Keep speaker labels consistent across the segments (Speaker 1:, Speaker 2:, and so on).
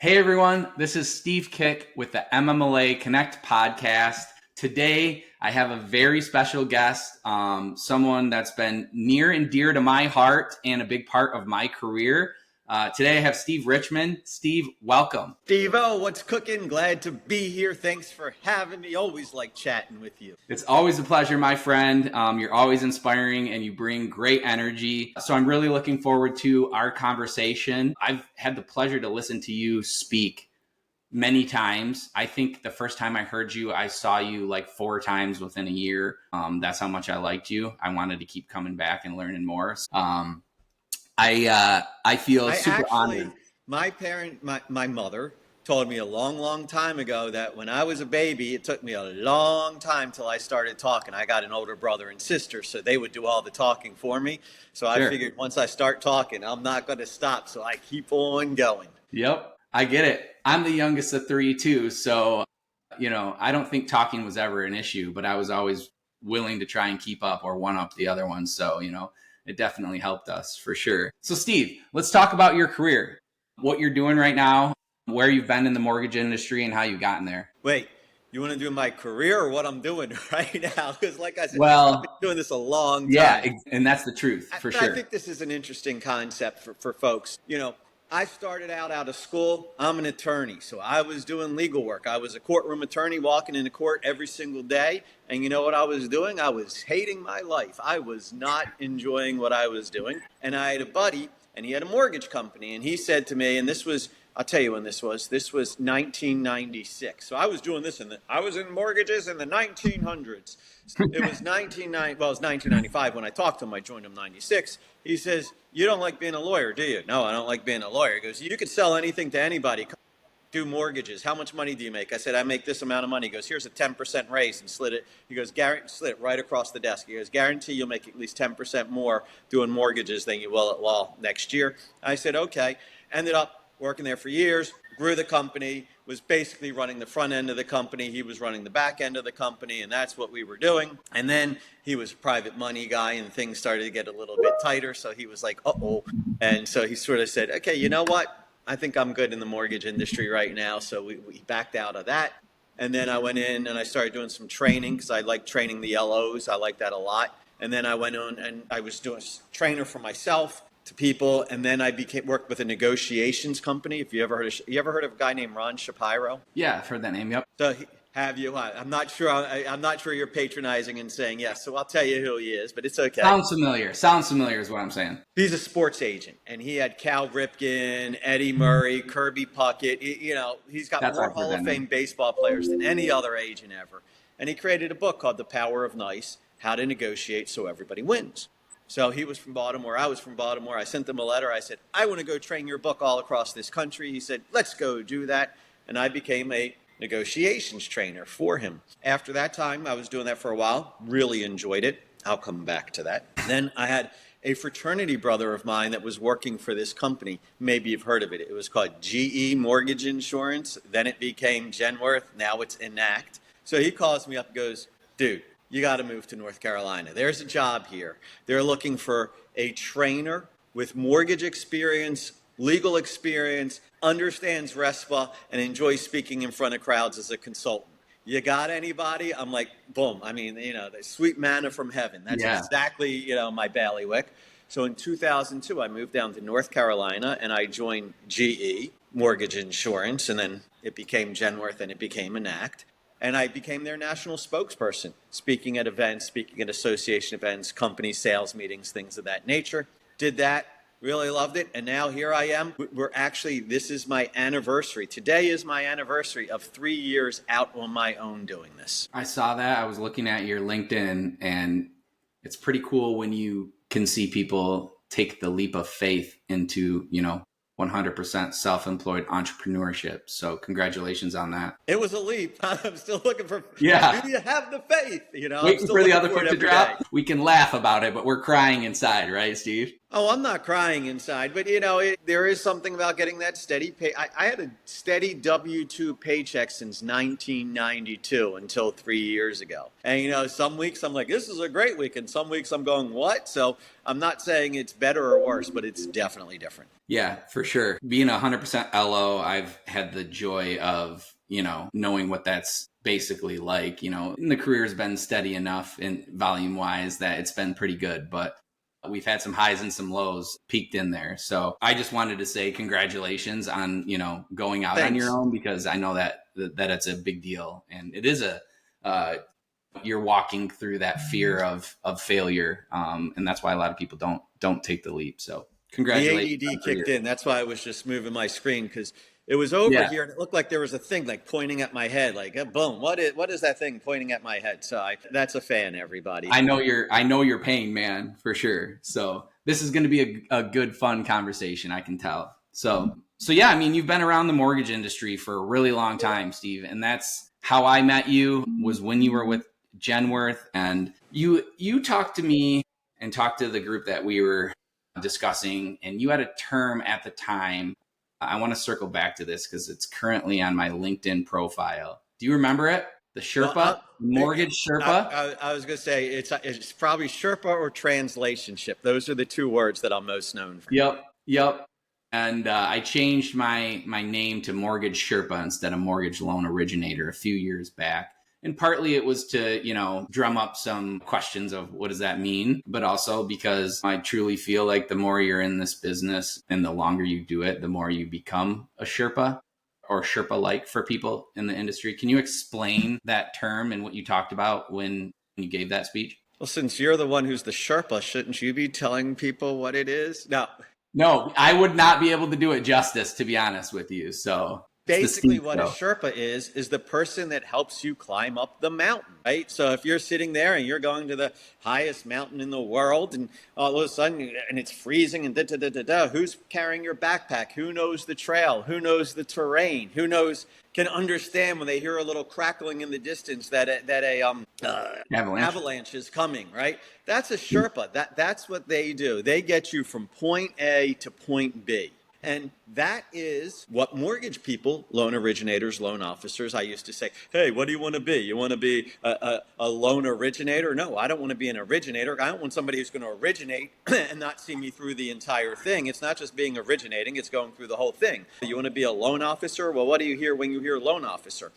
Speaker 1: Hey everyone, this is Steve Kik with the MMLA Connect Podcast. Today, I have a very special guest, someone that's been near and dear to my heart and a big part of my career. Today, I have Steve Richman. Steve, welcome.
Speaker 2: Steve-O, what's cooking? Glad to be here. Thanks for having me. Always like chatting with you.
Speaker 1: It's always a pleasure, my friend. You're always inspiring and you bring great energy. So I'm really looking forward to our conversation. I've had the pleasure to listen to you speak many times. I think the first time I heard you, I saw you like 4 times within a year. That's how much I liked you. I wanted to keep coming back and learning more. I feel super honored.
Speaker 2: My mother told me a long time ago that when I was a baby, it took me a long time till I started talking. I got an older brother and sister, so they would do all the talking for me. So I figured once I start talking, I'm not going to stop. So I keep on going.
Speaker 1: Yep, I get it. I'm the youngest of 3 too. So, I don't think talking was ever an issue, but I was always willing to try and keep up or one up the other one. So, it definitely helped us for sure. So Steve, let's talk about your career, what you're doing right now, where you've been in the mortgage industry and how you've gotten there.
Speaker 2: Wait, you want to do my career or what I'm doing right now? Because like I said,
Speaker 1: I've
Speaker 2: been doing this a long time.
Speaker 1: Yeah, and that's the truth for sure.
Speaker 2: I think this is an interesting concept for folks. I started out of school. I'm an attorney, so I was doing legal work. I was a courtroom attorney walking into court every single day. And you know what I was doing? I was hating my life. I was not enjoying what I was doing. And I had a buddy, and he had a mortgage company. And he said to me, and this was, I'll tell you when this was 1996. So I was doing this, I was in mortgages in the 1900s. It was 1995 when I talked to him. I joined him in 96. He says, "You don't like being a lawyer, do you?" "No, I don't like being a lawyer." He goes, "You could sell anything to anybody. Do mortgages. How much money do you make?" I said, "I make this amount of money." He goes, "Here's a 10% raise," and slid it. He goes, slid it right across the desk. He goes, "Guarantee you'll make at least 10% more doing mortgages than you will at law next year." I said, "Okay." Ended up working there for years, grew the company, was basically running the front end of the company. He was running the back end of the company, and that's what we were doing. And then he was a private money guy, and things started to get a little bit tighter. So he was like, uh-oh. And so he sort of said, "Okay, you know what? I think I'm good in the mortgage industry right now." So we backed out of that. And then I went in and I started doing some training because I like training the LOs. I like that a lot. And then I went on and I was doing a trainer for myself to people. And then I worked with a negotiations company. If you ever heard of a guy named Ron Shapiro?
Speaker 1: Yeah, I've heard that name. Yep.
Speaker 2: So have you? I'm not sure. I'm not sure you're patronizing and saying yes. So I'll tell you who he is, but it's okay.
Speaker 1: Sounds familiar is what I'm saying.
Speaker 2: He's a sports agent, and he had Cal Ripken, Eddie Murray, Kirby Puckett. He's got more Hall of Fame baseball players than any other agent ever. And he created a book called The Power of Nice: How to Negotiate So Everybody Wins. So he was from Baltimore. I was from Baltimore. I sent him a letter. I said, "I want to go train your book all across this country." He said, "Let's go do that." And I became a negotiations trainer for him. After that time, I was doing that for a while, really enjoyed it. I'll come back to that. Then I had a fraternity brother of mine that was working for this company. Maybe you've heard of it. It was called GE Mortgage Insurance. Then it became Genworth. Now it's Enact. So he calls me up and goes, "Dude, you got to move to North Carolina. There's a job here. They're looking for a trainer with mortgage experience, legal experience, understands RESPA, and enjoys speaking in front of crowds as a consultant. You got anybody?" I'm like, boom. I mean, the sweet manna from heaven. That's exactly, my bailiwick. So in 2002, I moved down to North Carolina and I joined GE Mortgage Insurance, and then it became Genworth and it became Enact. And I became their national spokesperson, speaking at events, speaking at association events, company sales meetings, things of that nature. Did that. Really loved it. And now here I am. This is my anniversary. Today is my anniversary of 3 years out on my own doing this.
Speaker 1: I saw that. I was looking at your LinkedIn, and it's pretty cool when you can see people take the leap of faith into, 100% self-employed entrepreneurship. So congratulations on that.
Speaker 2: It was a leap. I'm still looking for, do you have the faith?
Speaker 1: Waiting for the other foot to drop. We can laugh about it, but we're crying inside, right, Steve?
Speaker 2: Oh, I'm not crying inside, but there is something about getting that steady pay. I had a steady W-2 paycheck since 1992 until 3 years ago. And some weeks I'm like, this is a great week. And some weeks I'm going, what? So I'm not saying it's better or worse, but it's definitely different.
Speaker 1: Yeah, for sure. Being 100% LO, I've had the joy of, knowing what that's basically like, and the career's been steady enough in volume wise that it's been pretty good, but we've had some highs and some lows peaked in there. So I just wanted to say congratulations on, going out on your own, because I know that it's a big deal, and it is you're walking through that fear of failure. And that's why a lot of people don't take the leap. So congratulations.
Speaker 2: The ADD kicked in. That's why I was just moving my screen, because it was over here and it looked like there was a thing like pointing at my head, like boom. What is that thing pointing at my head? So that's a fan, everybody.
Speaker 1: I know your pain, man, for sure. So this is going to be a good, fun conversation. I can tell. So yeah, I mean, you've been around the mortgage industry for a really long time, Steve, and that's how I met you, was when you were with Genworth, and you talked to me and talked to the group that we were discussing, and you had a term at the time. I want to circle back to this because it's currently on my LinkedIn profile. Do you remember it? The Sherpa, mortgage Sherpa?
Speaker 2: I was going to say it's probably Sherpa or translationship. Those are the two words that I'm most known for.
Speaker 1: Yep. And I changed my name to Mortgage Sherpa instead of Mortgage Loan Originator a few years back. And partly it was to, drum up some questions of what does that mean? But also because I truly feel like the more you're in this business and the longer you do it, the more you become a Sherpa, or Sherpa-like for people in the industry. Can you explain that term and what you talked about when you gave that speech?
Speaker 2: Well, since you're the one who's the Sherpa, shouldn't you be telling people what it is?
Speaker 1: No, I would not be able to do it justice, to be honest with you. So
Speaker 2: basically what a Sherpa is the person that helps you climb up the mountain, right? So if you're sitting there and you're going to the highest mountain in the world, and all of a sudden, and it's freezing and who's carrying your backpack? Who knows the trail? Who knows the terrain? Who can understand when they hear a little crackling in the distance that a avalanche is coming, right? That's a Sherpa. That's what they do. They get you from point A to point B. And that is what mortgage people, loan originators, loan officers, I used to say, hey, what do you want to be? You want to be a loan originator? No, I don't want to be an originator. I don't want somebody who's going to originate and not see me through the entire thing. It's not just being originating, it's going through the whole thing. You want to be a loan officer? Well, what do you hear when you hear loan officer?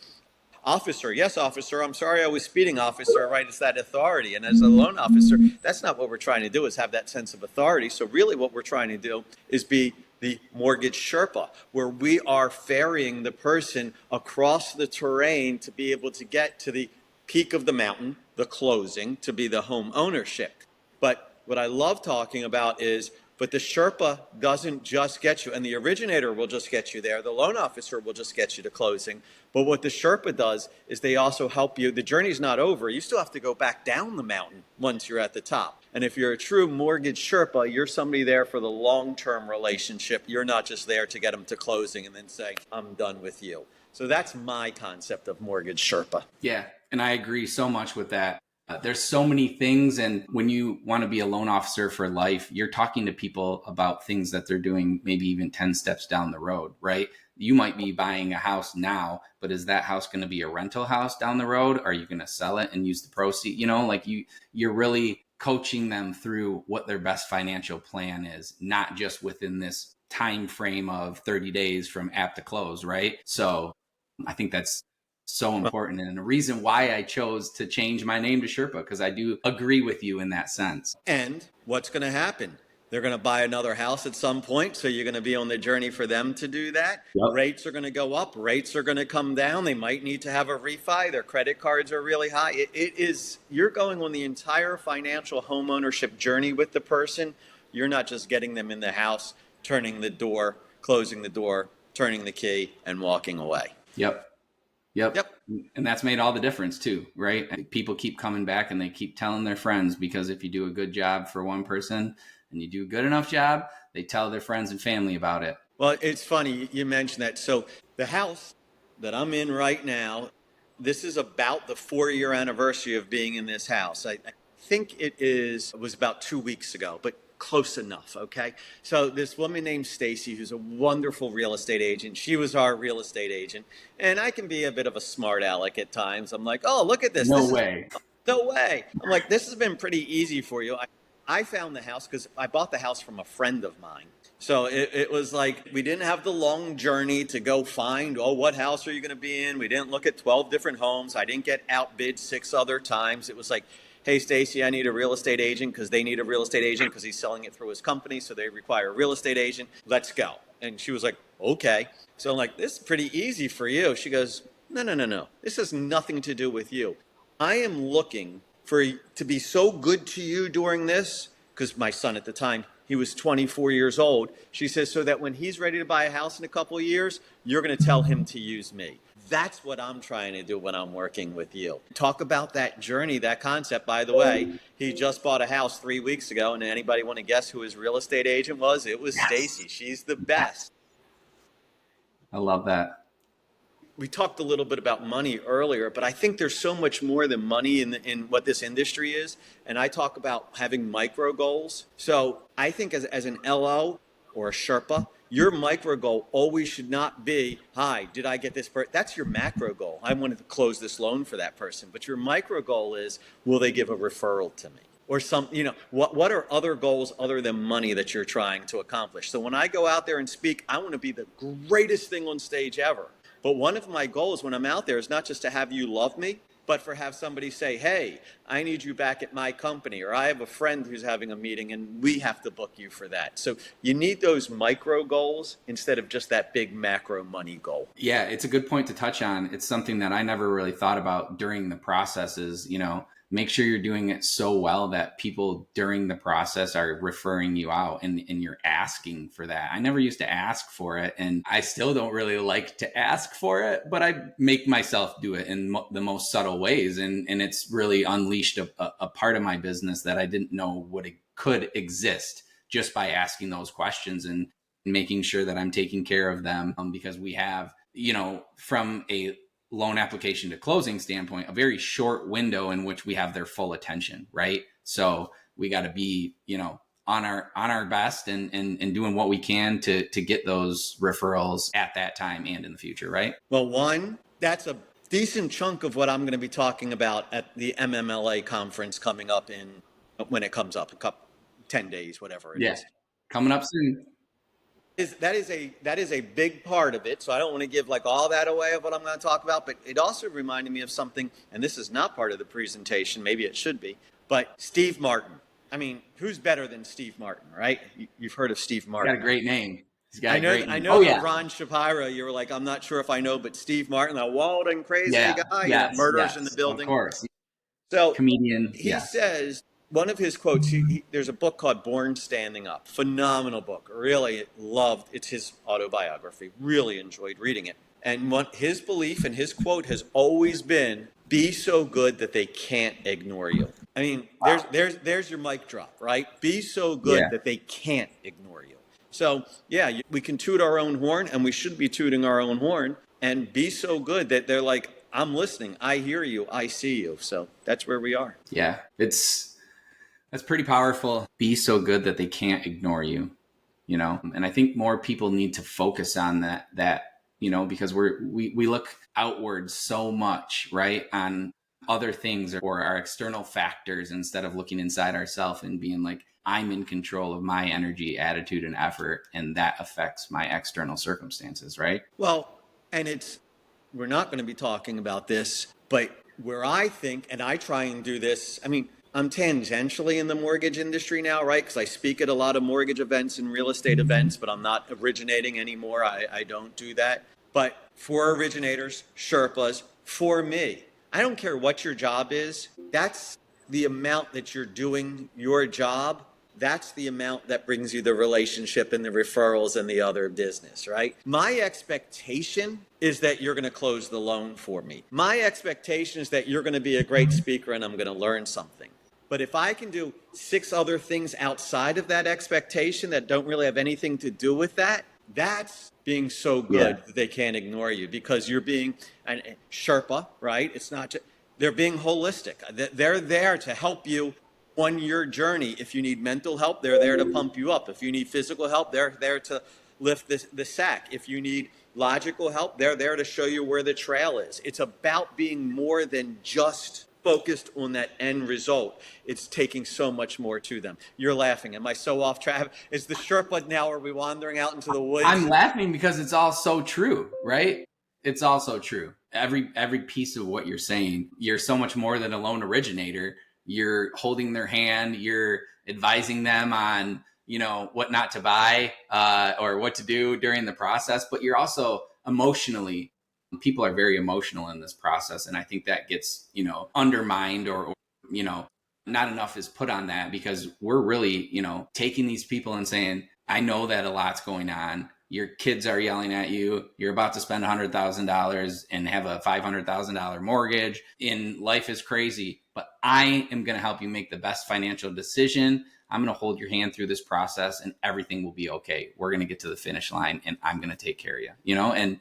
Speaker 2: Officer, yes, officer. I'm sorry I was speeding, officer, right? It's that authority. And as a loan officer, that's not what we're trying to do, is have that sense of authority. So really what we're trying to do is be the mortgage Sherpa, where we are ferrying the person across the terrain to be able to get to the peak of the mountain, the closing, to be the home ownership. But what I love talking about is, but the Sherpa doesn't just get you, and the originator will just get you there. The loan officer will just get you to closing. But what the Sherpa does is they also help you. The journey's not over. You still have to go back down the mountain once you're at the top. And if you're a true mortgage Sherpa, you're somebody there for the long-term relationship. You're not just there to get them to closing and then say, I'm done with you. So that's my concept of mortgage Sherpa.
Speaker 1: Yeah, and I agree so much with that. There's so many things, and when you want to be a loan officer for life, you're talking to people about things that they're doing maybe even 10 steps down the road, right? You might be buying a house now, but is that house going to be a rental house down the road? Are you going to sell it and use the proceeds? You're really coaching them through what their best financial plan is, not just within this time frame of 30 days from app to close, right? So I think that's so important, and the reason why I chose to change my name to Sherpa, because I do agree with you in that sense.
Speaker 2: And what's going to happen? They're going to buy another house at some point, so you're going to be on the journey for them to do that. Yep. Rates are going to go up. Rates are going to come down. They might need to have a refi. Their credit cards are really high. You're going on the entire financial home ownership journey with the person. You're not just getting them in the house, turning the door, closing the door, turning the key, and walking away.
Speaker 1: Yep. And that's made all the difference too, right? People keep coming back and they keep telling their friends, because if you do a good job for one person and you do a good enough job, they tell their friends and family about it.
Speaker 2: Well, it's funny you mentioned that. So the house that I'm in right now, this is about the 4-year anniversary of being in this house. I think it was about 2 weeks ago, but close enough, okay? So this woman named Stacy, who's a wonderful real estate agent, she was our real estate agent. And I can be a bit of a smart aleck at times. I'm like, oh, look at this.
Speaker 1: No way.
Speaker 2: No way. I'm like, this has been pretty easy for you. I found the house because I bought the house from a friend of mine. So it was like we didn't have the long journey to go find, oh, what house are you going to be in? We didn't look at 12 different homes. I didn't get outbid 6 other times. It was like, hey, Stacy, I need a real estate agent because they need a real estate agent because he's selling it through his company. So they require a real estate agent. Let's go. And she was like, okay. So I'm like, this is pretty easy for you. She goes, no. This has nothing to do with you. I am looking to be so good to you during this, because my son at the time, he was 24 years old. She says, so that when he's ready to buy a house in a couple of years, you're going to tell him to use me. That's what I'm trying to do when I'm working with you. Talk about that journey, that concept. By the way, he just bought a house 3 weeks ago, and anybody want to guess who his real estate agent was? It was Stacy. She's the best.
Speaker 1: I love that.
Speaker 2: We talked a little bit about money earlier, but I think there's so much more than money in what this industry is. And I talk about having micro goals. So I think as an LO or a Sherpa, your micro goal always should not be, hi, did I get this? That's your macro goal. I wanted to close this loan for that person. But your micro goal is, will they give a referral to me? Or what are other goals other than money that you're trying to accomplish? So when I go out there and speak, I want to be the greatest thing on stage ever. But one of my goals when I'm out there is not just to have you love me, but for have somebody say, hey, I need you back at my company, or I have a friend who's having a meeting and we have to book you for that. So you need those micro goals instead of just that big macro money goal.
Speaker 1: Yeah, it's a good point to touch on. It's something that I never really thought about during the process is, make sure you're doing it so well that people during the process are referring you out and you're asking for that. I never used to ask for it, and I still don't really like to ask for it, but I make myself do it in the most subtle ways. And it's really unleashed a part of my business that I didn't know could exist just by asking those questions and making sure that I'm taking care of them, because we have, from a loan application to closing standpoint, a very short window in which we have their full attention, right? So we got to be, on our best and doing what we can to get those referrals at that time and in the future, right?
Speaker 2: Well, that's a decent chunk of what I'm going to be talking about at the MMLA conference coming up when it comes up, 10 days, whatever it is.
Speaker 1: Coming up soon.
Speaker 2: That is a big part of it. So I don't want to give like all that away of what I'm going to talk about, but it also reminded me of something, and this is not part of the presentation, maybe it should be, but Steve Martin. I mean, who's better than Steve Martin, right? You've heard of Steve Martin.
Speaker 1: He's got a great name. I
Speaker 2: know Ron Shapiro, you were like, I'm not sure if I know, but Steve Martin, the wild and crazy guy, murders in the building.
Speaker 1: Of course.
Speaker 2: So
Speaker 1: comedian.
Speaker 2: He says, one of his quotes, there's a book called Born Standing Up. Phenomenal book. Really loved. It's his autobiography. Really enjoyed reading it. And his belief and his quote has always been, be so good that they can't ignore you. I mean, there's your mic drop, right? Be so good that they can't ignore you. So, we can toot our own horn, and we should be tooting our own horn, and be so good that they're like, I'm listening. I hear you. I see you. So that's where we are.
Speaker 1: Yeah, that's pretty powerful. Be so good that they can't ignore you, and I think more people need to focus on that, because we look outwards so much, right, on other things or our external factors instead of looking inside ourselves and being like, I'm in control of my energy, attitude, and effort, and that affects my external circumstances, right?
Speaker 2: Well, and we're not going to be talking about this, but where I think, and I try and do this, I mean, I'm tangentially in the mortgage industry now, right? Because I speak at a lot of mortgage events and real estate events, but I'm not originating anymore. I don't do that. But for originators, Sherpas, for me, I don't care what your job is. That's the amount that you're doing your job. That's the amount that brings you the relationship and the referrals and the other business, right? My expectation is that you're going to close the loan for me. My expectation is that you're going to be a great speaker and I'm going to learn something. But if I can do 6 other things outside of that expectation that don't really have anything to do with that, that's being so good that they can't ignore you, because you're being a Sherpa, right? It's not just, they're being holistic. They're there to help you on your journey. If you need mental help, they're there to pump you up. If you need physical help, they're there to lift the sack. If you need logical help, they're there to show you where the trail is. It's about being more than just focused on that end result. It's taking so much more to them. You're laughing. Am I so off track? Is the Sherpa now? Are we wandering out into the woods?
Speaker 1: I'm laughing because it's all so true, right? It's all so true. Every piece of what you're saying, you're so much more than a loan originator. You're holding their hand. You're advising them on, what not to buy or what to do during the process. But you're also emotionally, people are very emotional in this process. And I think that gets, undermined or not enough is put on that, because we're really, taking these people and saying, I know that a lot's going on. Your kids are yelling at you. You're about to spend $100,000 and have a $500,000 mortgage. And life is crazy, but I am going to help you make the best financial decision. I'm going to hold your hand through this process and everything will be okay. We're going to get to the finish line and I'm going to take care of you, and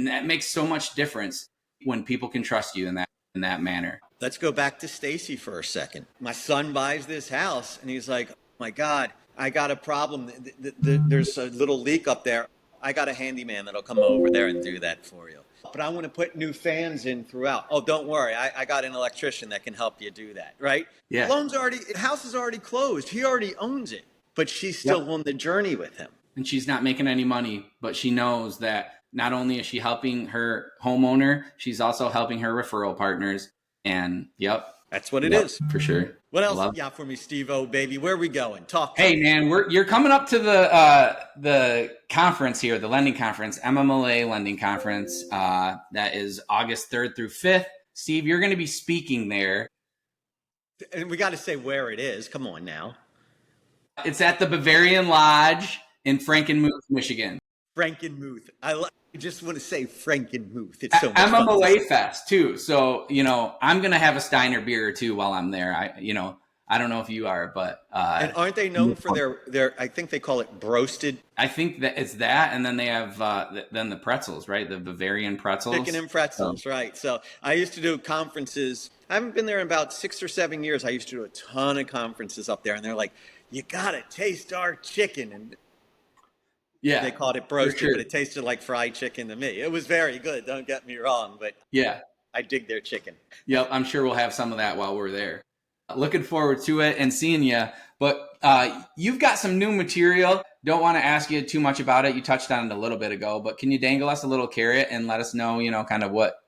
Speaker 1: that makes so much difference when people can trust you in that manner.
Speaker 2: Let's go back to Stacy for a second. My son buys this house and he's like, oh my God, I got a problem. There's a little leak up there. I got a handyman that'll come over there and do that for you. But I want to put new fans in throughout. Oh, don't worry. I got an electrician that can help you do that, right?
Speaker 1: Yeah.
Speaker 2: House is already closed. He already owns it, but she's still on the journey with him.
Speaker 1: And she's not making any money, but she knows that not only is she helping her homeowner, she's also helping her referral partners. And
Speaker 2: that's what it is.
Speaker 1: For sure.
Speaker 2: What else you got for me, Steve-O, baby? Where are we going? Talk.
Speaker 1: Hey, man, you're coming up to the conference here, the lending conference, MMLA lending conference. That is August 3rd through 5th. Steve, you're going to be speaking there.
Speaker 2: And we got to say where it is. Come on now.
Speaker 1: It's at the Bavarian Lodge in Frankenmuth, Michigan.
Speaker 2: Frankenmuth. I just want to say Frankenmuth. It's so much
Speaker 1: MMLAFest too. So, I'm going to have a Steiner beer or two while I'm there. I don't know if you are, but
Speaker 2: and aren't they known for their I think they call it broasted?
Speaker 1: I think that it's that, and then they have then the pretzels, right? The Bavarian pretzels.
Speaker 2: Chicken and pretzels, right. So I used to do conferences. I haven't been there in about 6 or 7 years. I used to do a ton of conferences up there, and they're like, you got to taste our chicken. And
Speaker 1: yeah,
Speaker 2: they called it broasted, but it tasted like fried chicken to me. It was very good. Don't get me wrong, but
Speaker 1: yeah,
Speaker 2: I dig their chicken.
Speaker 1: Yep, I'm sure we'll have some of that while we're there. Looking forward to it and seeing you. But you've got some new material. Don't want to ask you too much about it. You touched on it a little bit ago, but can you dangle us a little carrot and let us know, kind of what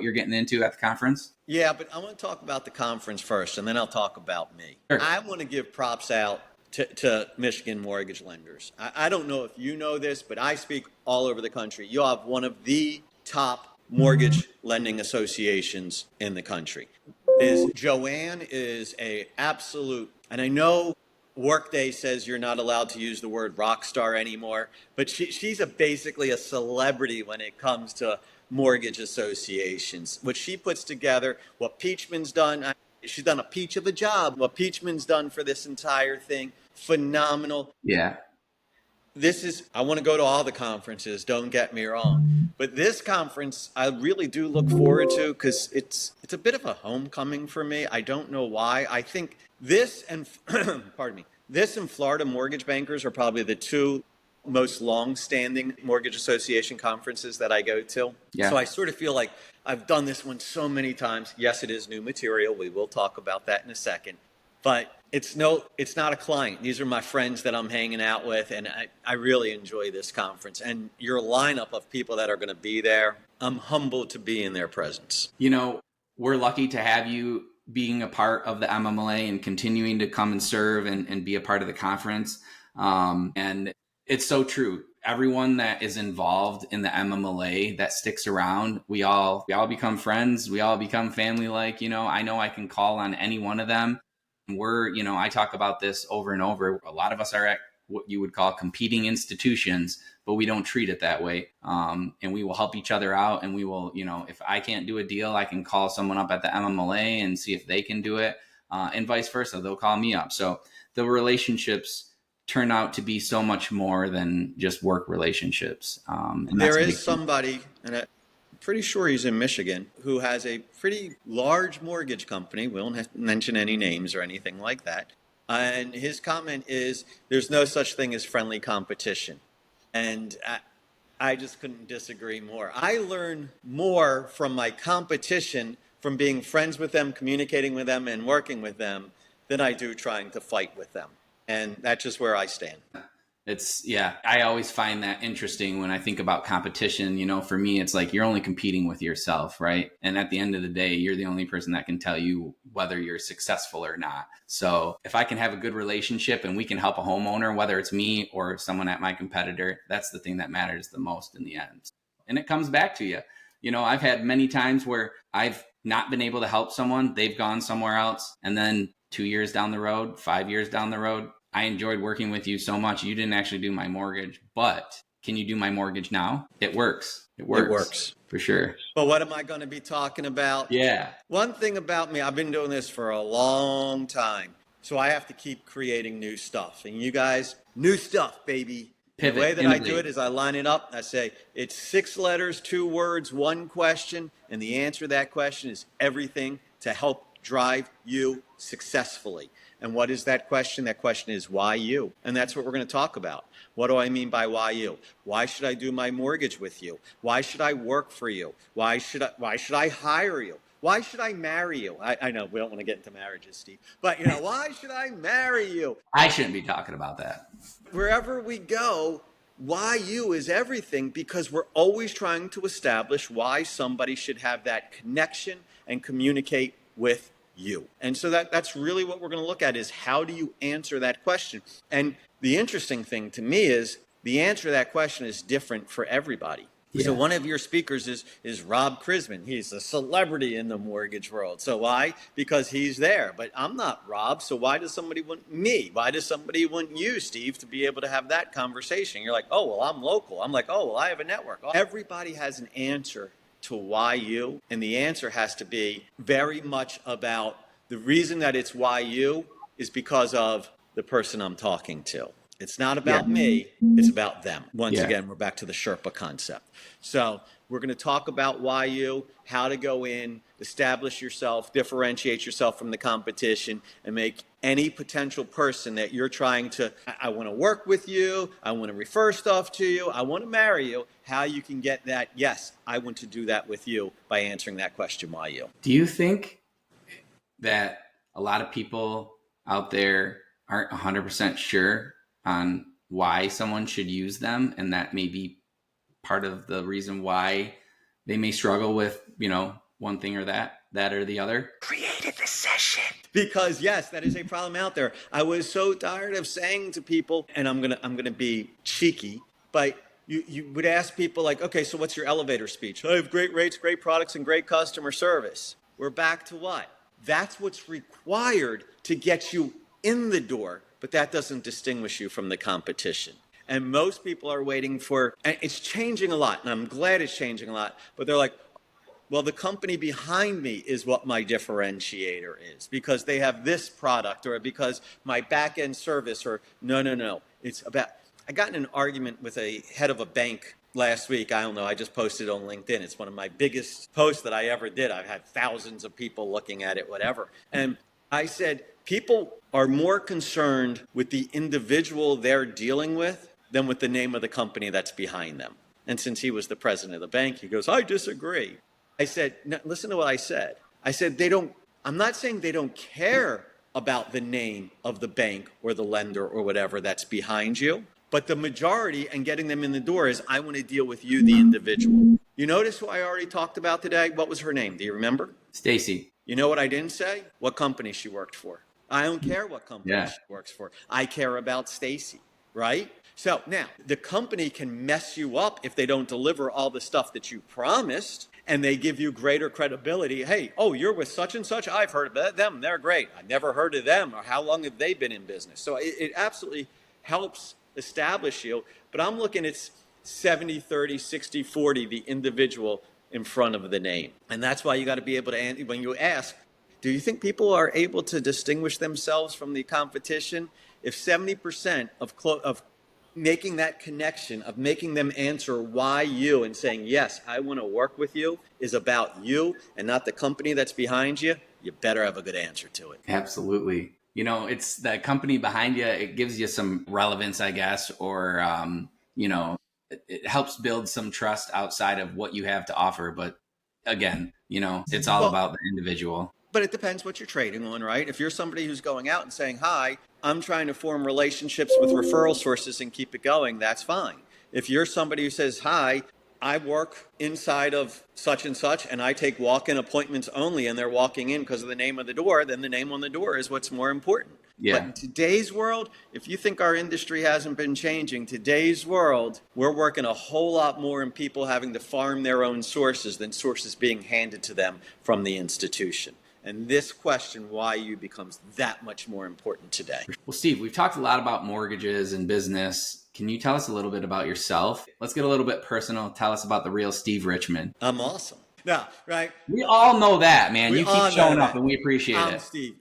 Speaker 1: you're getting into at the conference?
Speaker 2: Yeah, but I want to talk about the conference first, and then I'll talk about me.
Speaker 1: Sure.
Speaker 2: I want to give props out to Michigan mortgage lenders. I don't know if you know this, but I speak all over the country. You have one of the top mortgage lending associations in the country. Joanne is a absolute, and I know Workday says you're not allowed to use the word rock star anymore, but she's basically a celebrity when it comes to mortgage associations. What she puts together, what Peachman's done, she's done a peach of a job. What Peachman's done for this entire thing, phenomenal.
Speaker 1: Yeah.
Speaker 2: I want to go to all the conferences, don't get me wrong. But this conference, I really do look forward to because it's a bit of a homecoming for me. I don't know why. I think this and, pardon me, this and Florida Mortgage Bankers are probably the two most long-standing mortgage association conferences that I go to. Yeah. So I sort of feel like I've done this one so many times. Yes, it is new material. We will talk about that in a second. But it's not a client. These are my friends that I'm hanging out with, and I really enjoy this conference. And your lineup of people that are going to be there, I'm humbled to be in their presence.
Speaker 1: We're lucky to have you being a part of the MMLA and continuing to come and serve and be a part of the conference. And it's so true. Everyone that is involved in the MMLA that sticks around, we all become friends. We all become family-like. I know I can call on any one of them. I talk about this over and over. A lot of us are at what you would call competing institutions, but we don't treat it that way. And we will help each other out. And we will, if I can't do a deal, I can call someone up at the MMLA and see if they can do it, and vice versa. They'll call me up. So the relationships turn out to be so much more than just work relationships.
Speaker 2: There is somebody, and pretty sure he's in Michigan, who has a pretty large mortgage company. We won't have to mention any names or anything like that. And his comment is, there's no such thing as friendly competition. And I just couldn't disagree more. I learn more from my competition, from being friends with them, communicating with them, and working with them, than I do trying to fight with them. And that's just where I stand.
Speaker 1: I always find that interesting when I think about competition. You know, for me, it's like you're only competing with yourself, right? And at the end of the day, you're the only person that can tell you whether you're successful or not. So if I can have a good relationship and we can help a homeowner, whether it's me or someone at my competitor, that's the thing that matters the most in the end. And it comes back to you. You know, I've had many times where I've not been able to help someone. They've gone somewhere else. And then 2 years down the road, 5 years down the road, I enjoyed working with you so much. You didn't actually do my mortgage, but can you do my mortgage now? It works. It works. For sure.
Speaker 2: But what am I going to be talking about?
Speaker 1: Yeah.
Speaker 2: One thing about me, I've been doing this for a long time. So I have to keep creating new stuff. And you guys, new stuff, baby.
Speaker 1: Pivot,
Speaker 2: the way that
Speaker 1: innovate.
Speaker 2: I do it is I line it up. I say, it's 6 letters, 2 words, 1 question. And the answer to that question is everything to help drive you successfully. And what is that question? That question is, why you? And that's what we're going to talk about. What do I mean by why you? Why should I do my mortgage with you? Why should I work for you? Why should I hire you? Why should I marry you? I know we don't want to get into marriages, Steve, but why should I marry you?
Speaker 1: I shouldn't be talking about that.
Speaker 2: Wherever we go, why you is everything, because we're always trying to establish why somebody should have that connection and communicate with you. And so that's really what we're going to look at, is how do you answer that question? And the interesting thing to me is the answer to that question is different for everybody. Yeah. So one of your speakers is Rob Krisman. He's a celebrity in the mortgage world. So why? Because he's there. But I'm not Rob. So why does somebody want me? Why does somebody want you, Steve, to be able to have that conversation? You're like, oh, well, I'm local. I'm like, oh, well, I have a network. Everybody has an answer to why you, and the answer has to be very much about the reason that it's why you is because of the person I'm talking to. It's not about me, it's about them. Once again, we're back to the Sherpa concept. So we're going to talk about why you, how to go in, establish yourself, differentiate yourself from the competition, and make any potential person that you're trying to, I want to work with you, I want to refer stuff to you, I want to marry you, how you can get that, yes, I want to do that with you, by answering that question, why you.
Speaker 1: Do you think that a lot of people out there aren't 100% sure on why someone should use them, and that may be part of the reason why they may struggle with, one thing or that or the other?
Speaker 2: Created this session. Because yes, that is a problem out there. I was so tired of saying to people, and I'm gonna be cheeky, but you would ask people like, okay, so what's your elevator speech? I have great rates, great products, and great customer service. We're back to what? That's what's required to get you in the door, but that doesn't distinguish you from the competition. And most people are waiting for, and it's changing a lot, and I'm glad it's changing a lot, but they're like, well, the company behind me is what my differentiator is, because they have this product, or because my back-end service, or no. It's about, I got in an argument with a head of a bank last week. I don't know, I just posted on LinkedIn. It's one of my biggest posts that I ever did. I've had thousands of people looking at it, whatever. And I said, people are more concerned with the individual they're dealing with than with the name of the company that's behind them. And since he was the president of the bank, he goes, I disagree. I said, no, listen to what I said. I said, I'm not saying they don't care about the name of the bank or the lender or whatever that's behind you, but the majority, and getting them in the door, is I want to deal with you, the individual. You notice who I already talked about today? What was her name? Do you remember?
Speaker 1: Stacy.
Speaker 2: You know what I didn't say? What company she worked for. I don't care what company she works for. I care about Stacy, right? So now, the company can mess you up if they don't deliver all the stuff that you promised, and they give you greater credibility. Hey, oh, you're with such and such? I've heard of them. They're great. I've never heard of them. Or how long have they been in business? So it absolutely helps establish you. But I'm looking at 70, 30, 60, 40, the individual in front of the name. And that's why you got to be able to, when you ask, do you think people are able to distinguish themselves from the competition? If 70% of making that connection of making them answer why you and saying, yes, I want to work with you is about you and not the company that's behind you, you better have a good answer to it.
Speaker 1: Absolutely. It's the company behind you. It gives you some relevance, I guess, or, it helps build some trust outside of what you have to offer. But again, it's all about the individual.
Speaker 2: But it depends what you're trading on, right? If you're somebody who's going out and saying, hi, I'm trying to form relationships with referral sources and keep it going, that's fine. If you're somebody who says, hi, I work inside of such and such and I take walk-in appointments only and they're walking in because of the name of the door, then the name on the door is what's more important.
Speaker 1: Yeah.
Speaker 2: But in today's world, if you think our industry hasn't been changing, today's world, we're working a whole lot more in people having to farm their own sources than sources being handed to them from the institution. And this question, why you, becomes that much more important today.
Speaker 1: Well, Steve, we've talked a lot about mortgages and business. Can you tell us a little bit about yourself? Let's get a little bit personal. Tell us about the real Steve Richman.
Speaker 2: I'm awesome. No, right?
Speaker 1: We all know that, man. You keep showing up and we appreciate it.
Speaker 2: Steve.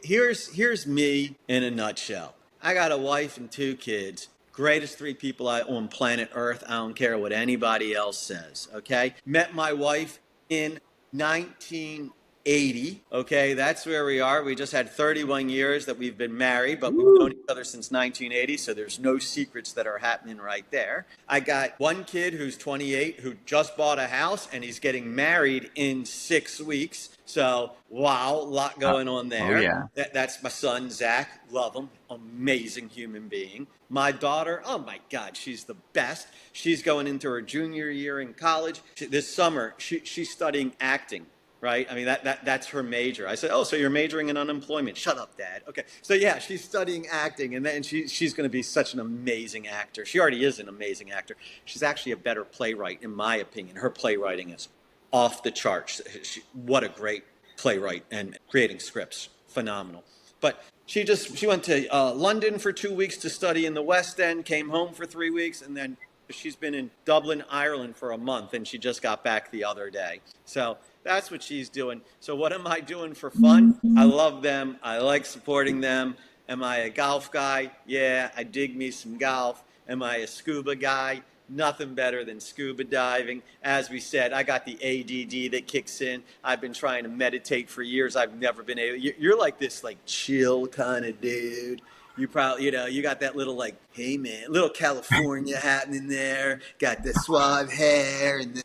Speaker 2: Here's me in a nutshell. I got a wife and 2 kids. Greatest 3 people on planet Earth. I don't care what anybody else says, okay? Met my wife in 1980, okay? That's where we are. We just had 31 years that we've been married, but we've known each other since 1980, so there's no secrets that are happening right there. I got 1 kid who's 28 who just bought a house, and he's getting married in 6 weeks. So, wow, a lot going on there.
Speaker 1: Oh, yeah.
Speaker 2: That's my son, Zach. Love him. Amazing human being. My daughter, oh my God, she's the best. She's going into her junior year in college. This summer, she's studying acting, right? I mean, that's her major. I said, oh, so you're majoring in unemployment. Shut up, Dad. Okay. So, yeah, she's studying acting, and then she's going to be such an amazing actor. She already is an amazing actor. She's actually a better playwright, in my opinion. Her playwriting is off the charts. What a great playwright, and creating scripts, phenomenal. But she went to London for 2 weeks to study in the West End, came home for 3 weeks, and then she's been in Dublin, Ireland for a month, and she just got back the other day. So that's what she's doing. So what am I doing for fun? I love them. I like supporting them. Am I a golf guy? Yeah, I dig me some golf. Am I a scuba guy? Nothing better than scuba diving. As we said, I got the ADD that kicks in. I've been trying to meditate for years. I've never been able. You're like this, like chill kind of dude. You probably, you got that little like, hey man, little California happening there. Got the suave hair and the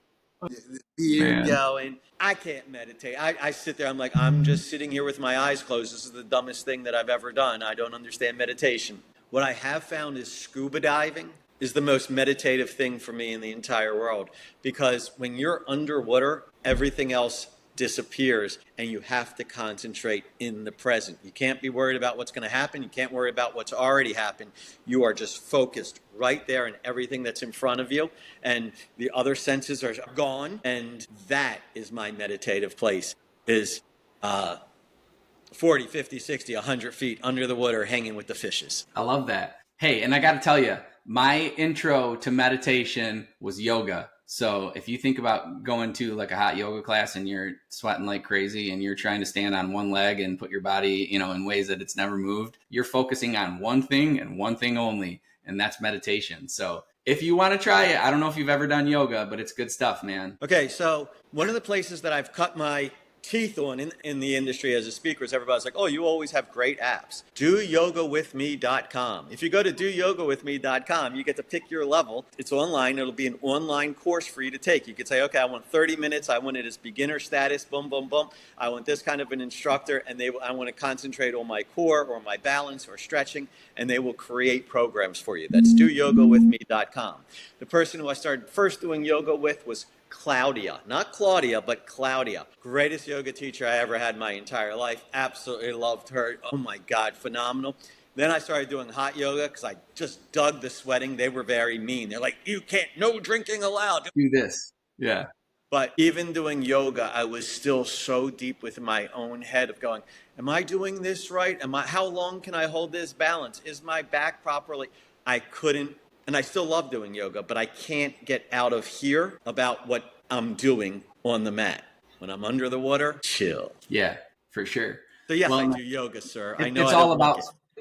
Speaker 2: beard going. I can't meditate. I sit there. I'm like, I'm just sitting here with my eyes closed. This is the dumbest thing that I've ever done. I don't understand meditation. What I have found is scuba diving is the most meditative thing for me in the entire world, because when you're underwater, everything else disappears and you have to concentrate in the present. You can't be worried about what's going to happen. You can't worry about what's already happened. You are just focused right there in everything that's in front of you, and the other senses are gone. And that is my meditative place, is 40, 50, 60, 100 feet under the water hanging with the fishes.
Speaker 1: I love that. Hey, and I got to tell you, my intro to meditation was yoga. So if you think about going to like a hot yoga class and you're sweating like crazy and you're trying to stand on one leg and put your body, in ways that it's never moved, you're focusing on one thing and one thing only, and that's meditation. So if you want to try it, I don't know if you've ever done yoga, but it's good stuff, man.
Speaker 2: Okay, so one of the places that I've cut my teeth on in the industry as a speaker is everybody's like, oh, you always have great apps. DoYogaWithMe.com. If you go to DoYogaWithMe.com, you get to pick your level. It's online. It'll be an online course for you to take. You could say, okay, I want 30 minutes. I want it as beginner status, boom, boom, boom. I want this kind of an instructor, and I want to concentrate on my core or my balance or stretching, and they will create programs for you. That's DoYogaWithMe.com. The person who I started first doing yoga with was Claudia, not Claudia, but Claudia. Greatest yoga teacher I ever had my entire life. Absolutely loved her. Oh my God, phenomenal. Then I started doing hot yoga because I just dug the sweating. They were very mean. They're like, you can't, no drinking allowed.
Speaker 1: Do this. Yeah.
Speaker 2: But even doing yoga, I was still so deep within my own head of going, am I doing this right? How long can I hold this balance? Is my back properly? I couldn't. And I still love doing yoga, but I can't get out of here about what I'm doing on the mat. When I'm under the water, chill.
Speaker 1: Yeah, for sure.
Speaker 2: So yes, I do yoga, sir. I know
Speaker 1: it's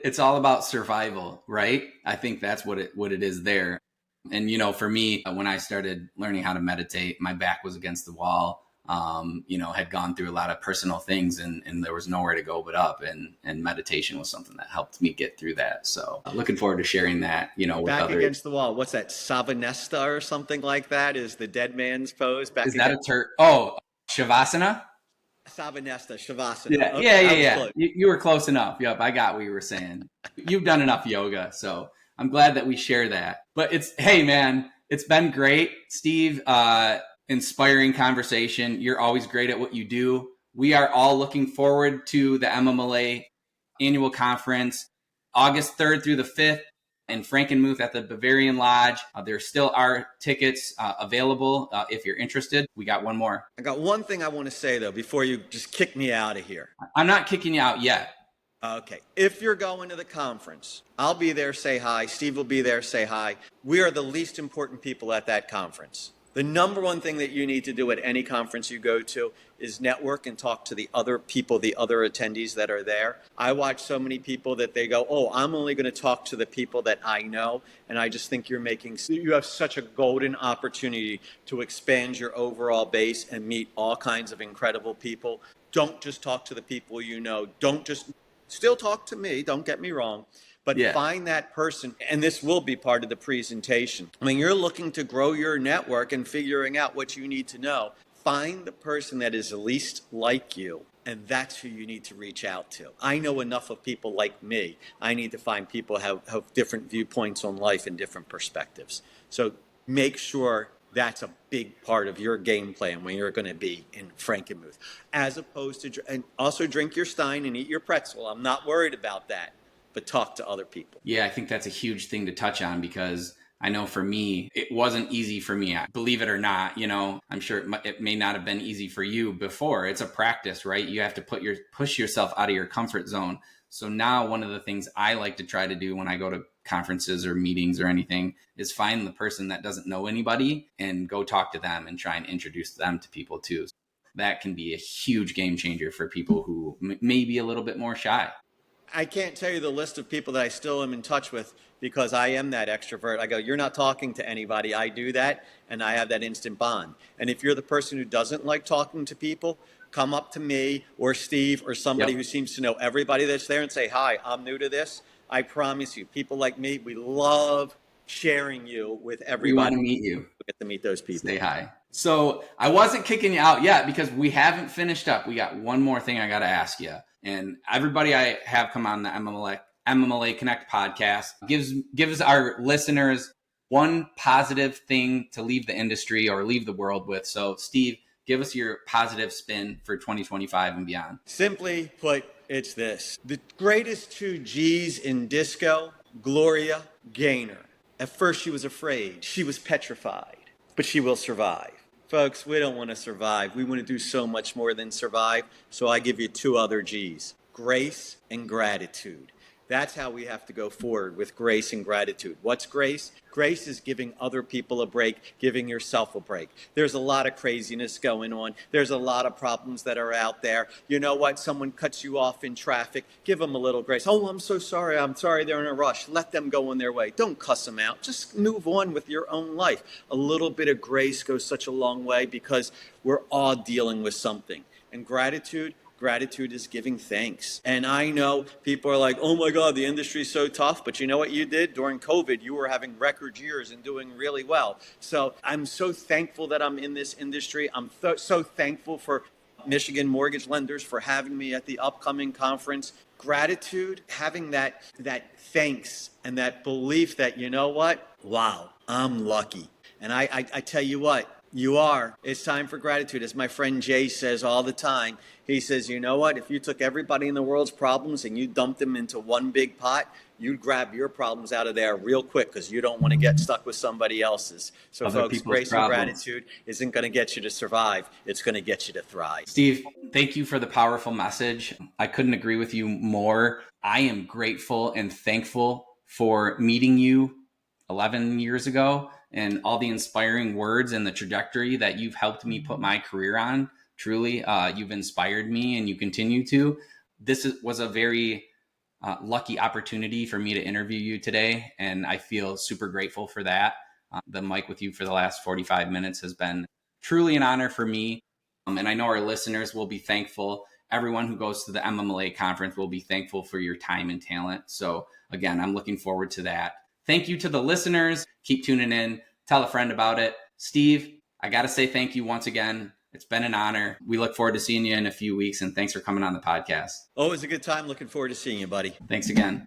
Speaker 1: It's all about survival, right? I think that's what it is there. And, for me, when I started learning how to meditate, my back was against the wall, had gone through a lot of personal things and there was nowhere to go but up. And meditation was something that helped me get through that. So looking forward to sharing that, with
Speaker 2: back
Speaker 1: others.
Speaker 2: Against the wall. What's that? Savanesta or something like that is the dead man's pose.
Speaker 1: Is that a term? Oh, Shavasana?
Speaker 2: Savanesta, Shavasana.
Speaker 1: Yeah,
Speaker 2: Okay,
Speaker 1: yeah. You were close enough. Yep, I got what you were saying. You've done enough yoga, so I'm glad that we share that. But hey, man, it's been great, Steve. Inspiring conversation. You're always great at what you do. We are all looking forward to the MMLA annual conference, August 3rd through the 5th in Frankenmuth at the Bavarian Lodge. There still are tickets available if you're interested. We got one more.
Speaker 2: I got one thing I want to say, though, before you just kick me out of here.
Speaker 1: I'm not kicking you out yet.
Speaker 2: Okay. If you're going to the conference, I'll be there, say hi. Steve will be there, say hi. We are the least important people at that conference. The number one thing that you need to do at any conference you go to is network and talk to the other people, the other attendees that are there. I watch so many people that they go, oh, I'm only going to talk to the people that I know. And I just think you have such a golden opportunity to expand your overall base and meet all kinds of incredible people. Don't just talk to the people you know. Still talk to me, don't get me wrong. But find that person, and this will be part of the presentation. When you're looking to grow your network and figuring out what you need to know, find the person that is the least like you, and that's who you need to reach out to. I know enough of people like me. I need to find people who have different viewpoints on life and different perspectives. So make sure that's a big part of your game plan when you're going to be in Frankenmuth. As opposed to, and also drink your Stein and eat your pretzel. I'm not worried about that. But talk to other people.
Speaker 1: Yeah, I think that's a huge thing to touch on because I know for me, it wasn't easy for me. Believe it or not, I'm sure it may not have been easy for you before. It's a practice, right? You have to push yourself out of your comfort zone. So now one of the things I like to try to do when I go to conferences or meetings or anything is find the person that doesn't know anybody and go talk to them and try and introduce them to people too. That can be a huge game changer for people who may be a little bit more shy.
Speaker 2: I can't tell you the list of people that I still am in touch with because I am that extrovert. I go, you're not talking to anybody. I do that, and I have that instant bond. And if you're the person who doesn't like talking to people, come up to me or Steve or somebody who seems to know everybody that's there and say, hi, I'm new to this. I promise you, people like me, we love sharing you with everybody.
Speaker 1: We want to meet you.
Speaker 2: We get to meet those people.
Speaker 1: Say hi. So I wasn't kicking you out yet because we haven't finished up. We got one more thing I got to ask you. And everybody I have come on the MMLA Connect podcast gives our listeners one positive thing to leave the industry or leave the world with. So Steve, give us your positive spin for 2025 and beyond.
Speaker 2: Simply put, it's this. The greatest two G's in disco, Gloria Gaynor. At first she was afraid. She was petrified, but she will survive. Folks, we don't want to survive. We want to do so much more than survive. So I give you two other G's, grace and gratitude. That's how we have to go forward with grace and gratitude. What's grace? Grace is giving other people a break, giving yourself a break. There's a lot of craziness going on. There's a lot of problems that are out there. You know what? Someone cuts you off in traffic. Give them a little grace. Oh, I'm so sorry. I'm sorry they're in a rush. Let them go on their way. Don't cuss them out. Just move on with your own life. A little bit of grace goes such a long way because we're all dealing with something. And gratitude is giving thanks. And I know people are like, oh my God, the industry's so tough. But you know what you did? During COVID, you were having record years and doing really well. So I'm so thankful that I'm in this industry. I'm so thankful for Michigan mortgage lenders for having me at the upcoming conference. Gratitude, having that thanks and that belief that, you know what? Wow, I'm lucky. And I tell you what, you are. It's time for gratitude. As my friend Jay says all the time, he says, you know what? If you took everybody in the world's problems and you dumped them into one big pot, you'd grab your problems out of there real quick because you don't want to get stuck with somebody else's. So folks, grace and gratitude isn't going to get you to survive. It's going to get you to thrive.
Speaker 1: Steve, thank you for the powerful message. I couldn't agree with you more. I am grateful and thankful for meeting you 11 years ago and all the inspiring words and the trajectory that you've helped me put my career on. Truly, you've inspired me and you continue to. This was a very lucky opportunity for me to interview you today, and I feel super grateful for that. The mic with you for the last 45 minutes has been truly an honor for me, and I know our listeners will be thankful. Everyone who goes to the MMLA conference will be thankful for your time and talent. So again, I'm looking forward to that. Thank you to the listeners. Keep tuning in. Tell a friend about it. Steve, I got to say thank you once again. It's been an honor. We look forward to seeing you in a few weeks, and thanks for coming on the podcast.
Speaker 2: Always a good time. Looking forward to seeing you, buddy.
Speaker 1: Thanks again.